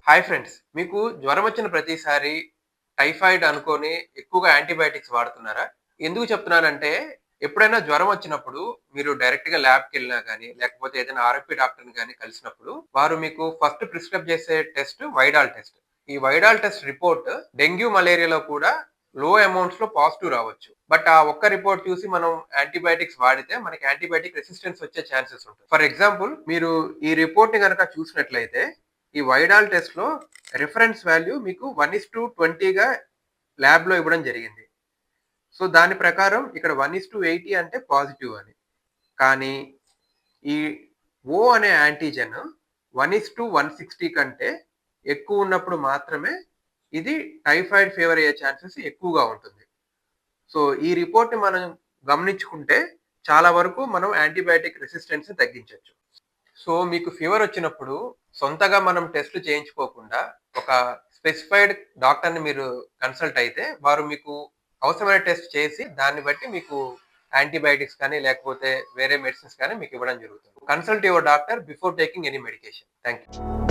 Hi friends. మీకు జ్వరం వచ్చిన ప్రతిసారి టైఫాయిడ్ అనుకోని ఎక్కువగా యాంటీబయాటిక్స్ వాడుతున్నారా? ఎందుకు చెప్తున్నానంటే, ఎప్పుడైనా జ్వరం వచ్చినప్పుడు మీరు డైరెక్ట్‌గా ల్యాబ్‌కెళ్ళినా గాని, లేకపోతే ఏదైనా ఆర్ఎంపీ డాక్టర్‌ని గాని కలిసినప్పుడు, వారు మీకు ఫస్ట్ ప్రిస్క్రైబ్ చేసే టెస్ట్ వైడాల్ టెస్ట్. ఈ వైడాల్ టెస్ట్ రిపోర్ట్ డెంగ్యూ, మలేరియాలో కూడా లో అమౌంట్స్‌లో పాజిటివ్ రావచ్చు. బట్ ఆ ఒక్క రిపోర్ట్ చూసి మనం యాంటీబయాటిక్స్ వాడితే మనకి యాంటీబయాటిక్ రెసిస్టెన్స్ వచ్చే ఛాన్సెస్ ఉంటాయి. ఫర్ ఎగ్జాంపుల్ మీరు ఈ రిపోర్ట్‌ని గనక చూసినట్లయితే ఈ వైడాల్ టెస్ట్‌లో రిఫరెన్స్ వాల్యూ మీకు 1:20గా ల్యాబ్‌లో ఇవ్వడం జరిగింది. సో, దాని ప్రకారం ఇక్కడ 1:80 అంటే పాజిటివ్ అని. కానీ ఈ ఓ అనే యాంటిజెన్ 1:160 కంటే ఎక్కువున్నప్పుడు మాత్రమే ఇది టైఫాయిడ్ ఫీవర్ అయ్యే ఛాన్సెస్ ఎక్కువగా ఉంటుంది. సో, ఈ రిపోర్ట్‌ని మనం గమనించుకుంటే చాలా వరకు మనం యాంటీబయాటిక్ రెసిస్టెన్స్‌ని తగ్గించొచ్చు. సో, మీకు ఫీవరొచ్చినప్పుడు సొంతగా మనం టెస్ట్‌లు చేయించుకోకుండా, ఒక స్పెసిఫైడ్ డాక్టర్‌ని మీరు కన్సల్ట్ అయితే, వారు మీకు అవసరమైన టెస్ట్ చేసి, దాన్ని బట్టి మీకు యాంటీబయాటిక్స్ కానీ, లేకపోతే వేరే మెడిసిన్స్ కానీ మీకివ్వడం జరుగుతుంది. Consult your doctor before taking any medication. Thank you.